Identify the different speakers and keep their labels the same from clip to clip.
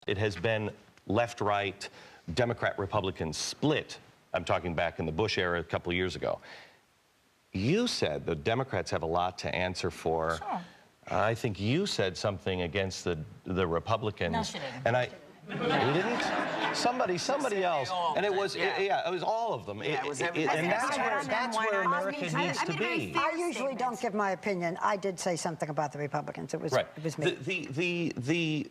Speaker 1: It has been left-right, Democrat-Republican split. I'm talking back in the Bush era a couple of years ago. You said the Democrats have a lot to answer for.
Speaker 2: Sure.
Speaker 1: I think you said something against the Republicans.
Speaker 2: No, she didn't.
Speaker 1: And we didn't? Somebody else. And it was, it was all of them.
Speaker 3: Yeah, it was
Speaker 1: and that's where America needs to be.
Speaker 4: I usually don't give my opinion. I did say something about the Republicans. It was me.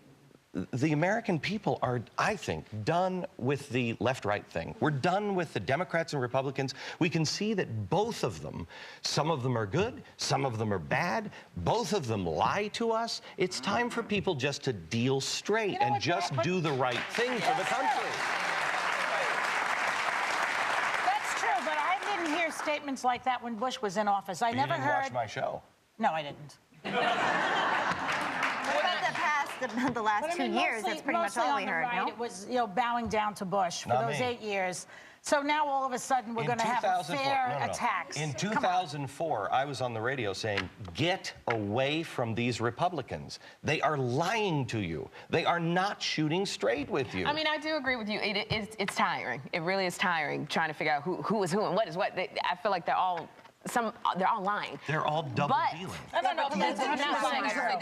Speaker 1: The American people are, I think, done with the left-right thing. We're done with the Democrats and Republicans. We can see that both of them, some of them are good, some of them are bad, both of them lie to us. It's time for people just to deal straight and just do the right thing for the country.
Speaker 2: That's true, but I didn't hear statements like that when Bush was in office. I never heard...
Speaker 1: You didn't watch my show.
Speaker 2: No, I didn't.
Speaker 5: The last 2 years, that's pretty much all we heard,
Speaker 2: no? It was, bowing down to Bush for those 8 years. So now all of a sudden we're going to have a fair attacks.
Speaker 1: In 2004, I was on the radio saying, get away from these Republicans. They are lying to you. They are not shooting straight with you.
Speaker 6: I mean, I do agree with you. It's tiring. It really is tiring trying to figure out who is who and what is what. I feel like they're all lying.
Speaker 1: They're all double dealing.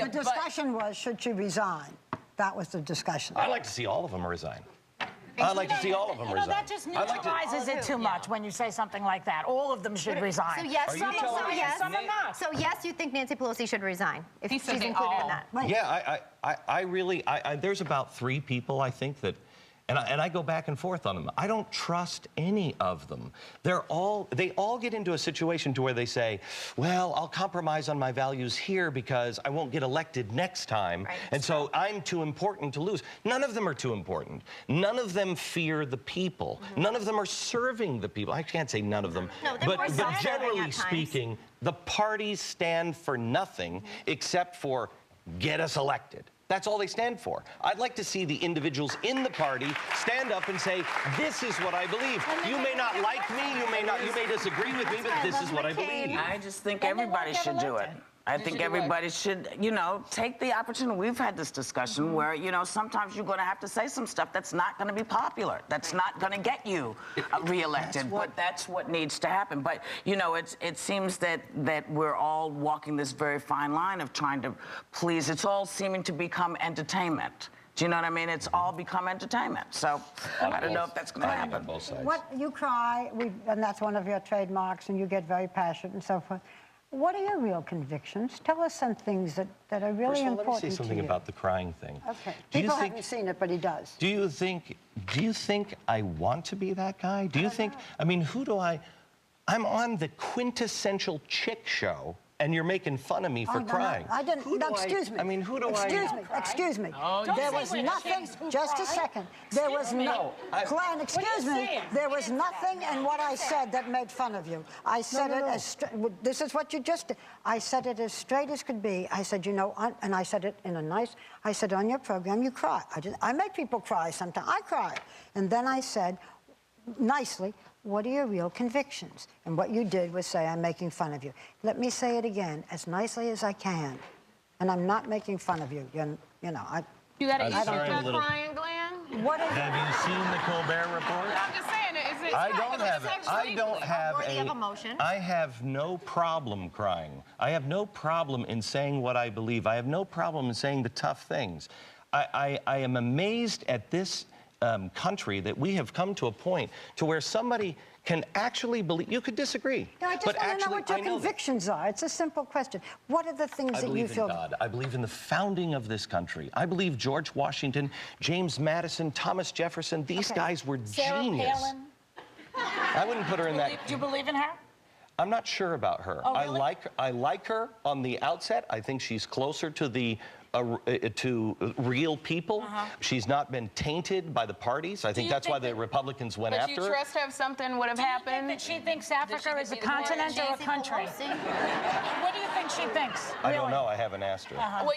Speaker 4: The discussion was, should she resign? That was the discussion.
Speaker 1: I'd like to see all of them resign. I'd like to see all of them resign.
Speaker 2: That just neutralizes it too much when you say something like that. All of them should resign.
Speaker 5: So yes,
Speaker 2: some are not.
Speaker 5: So yes, you think Nancy Pelosi should resign if she's included in that.
Speaker 4: Right.
Speaker 1: Yeah, I really, there's about 3 people I think that, and I go back and forth on them. I don't trust any of them. They all get into a situation to where they say, well, I'll compromise on my values here because I won't get elected next time. Right. And so I'm too important to lose. None of them are too important. None of them fear the people. None of them are serving the people. I can't say none of them.
Speaker 5: No,
Speaker 1: but generally speaking, the parties stand for nothing except for get us elected. That's all they stand for. I'd like to see the individuals in the party stand up and say, this is what I believe. You may not like me, you may disagree with me, but this is what I believe.
Speaker 3: I just think everybody should do it. I think everybody should, take the opportunity. We've had this discussion where, sometimes you're going to have to say some stuff that's not going to be popular, that's not going to get you reelected, but that's what needs to happen. But, it seems that we're all walking this very fine line of trying to please. It's all seeming to become entertainment. Do you know what I mean? It's all become entertainment. So I don't know if that's going to happen.
Speaker 1: Both sides.
Speaker 4: What you cry, and that's one of your trademarks, and you get very passionate and so forth. What are your real convictions? Tell us some things that are really important to you.
Speaker 1: Let me say something about the crying thing.
Speaker 4: Okay. People haven't seen it, but he does.
Speaker 1: Do you think I want to be that guy? Do you think, I mean, I'm on the quintessential chick show, and you're making fun of me for crying.
Speaker 4: I didn't, excuse me.
Speaker 1: I mean, who do
Speaker 4: Excuse me.
Speaker 2: Oh,
Speaker 4: there was nothing, just a second. There was no, Glenn, excuse me. There was nothing in what I said that made fun of you. I said it as, this is what you just did. I said it as straight as could be. I said, and I said it in a nice, I said, on your program, you cry. I make people cry sometimes. I cry. And then I said, nicely, what are your real convictions? And what you did was say, I'm making fun of you. Let me say it again, as nicely as I can. And I'm not making fun of you. You
Speaker 6: got an issue
Speaker 1: about
Speaker 6: crying, Glenn?
Speaker 1: Have you seen the Colbert Report?
Speaker 6: I'm just saying, is it?
Speaker 1: I don't have it. I don't have
Speaker 5: a...
Speaker 1: I have no problem crying. I have no problem in saying what I believe. I have no problem in saying the tough things. I am amazed at this country that we have come to a point to where somebody can actually believe. You could disagree.
Speaker 4: No, I just want to know what your convictions are. It's a simple question. What are the things that you feel?
Speaker 1: I believe in God. I believe in the founding of this country. I believe George Washington, James Madison, Thomas Jefferson, these guys were genius.
Speaker 2: Palin?
Speaker 1: I wouldn't put her in that.
Speaker 2: Do you believe in her?
Speaker 1: I'm not sure about her.
Speaker 2: Oh, really?
Speaker 1: I like her on the outset. I think she's closer to the to real people. She's not been tainted by the parties. I think that's why the Republicans went after her.
Speaker 6: But you trust her if something would have happened?
Speaker 2: Do you think that she thinks Africa is a continent or a country? What do you think she thinks?
Speaker 1: I don't know. I haven't asked her.
Speaker 6: Well,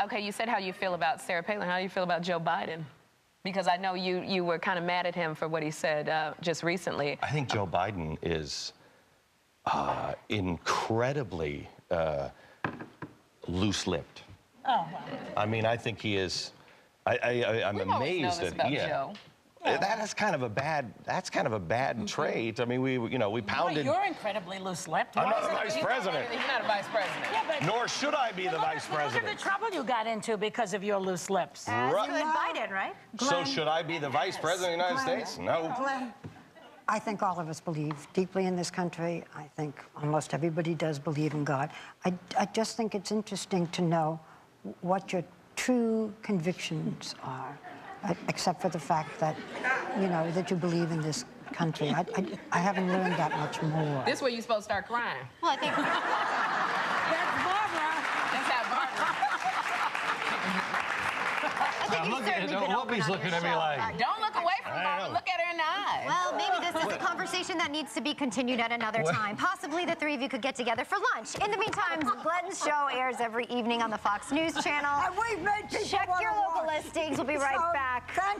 Speaker 6: okay, you said how you feel about Sarah Palin. How do you feel about Joe Biden? Because I know you were kind of mad at him for what he said just recently.
Speaker 1: I think Joe Biden is incredibly loose-lipped.
Speaker 2: Oh, wow.
Speaker 1: I mean, I think he is I'm
Speaker 6: We've always
Speaker 1: amazed
Speaker 6: known this
Speaker 1: at
Speaker 6: about Joe.
Speaker 1: That is kind of a bad. That's kind of a bad trait. I mean, we pounded.
Speaker 2: You're incredibly loose-lipped.
Speaker 1: I'm not a vice president.
Speaker 6: You're not a vice president.
Speaker 2: Yeah, but
Speaker 1: Nor should I be the vice
Speaker 2: look at
Speaker 1: president.
Speaker 2: the trouble you got into because of your loose lips.
Speaker 5: As could Biden, right?
Speaker 1: So should I be the vice president of the United
Speaker 4: Glenn,
Speaker 1: States? No.
Speaker 4: Glenn, I think all of us believe deeply in this country. I think almost everybody does believe in God. I just think it's interesting to know what your true convictions are, except for the fact that, that you believe in this country. I haven't learned that much more.
Speaker 6: This is where you're supposed to start crying.
Speaker 5: Well, I think
Speaker 2: That's Barbara.
Speaker 6: That's how
Speaker 1: Whoopi's looking at me like.
Speaker 6: Don't look away from Barbara. Look at her in the eyes.
Speaker 5: well, maybe this is a conversation that needs to be continued at another time. Possibly the three of you could get together for lunch. In the meantime, Glenn's show airs every evening on the Fox News channel.
Speaker 4: And we've made people
Speaker 5: Check your
Speaker 4: wanna
Speaker 5: local
Speaker 4: watch.
Speaker 5: listings. We'll be right
Speaker 4: So
Speaker 5: back.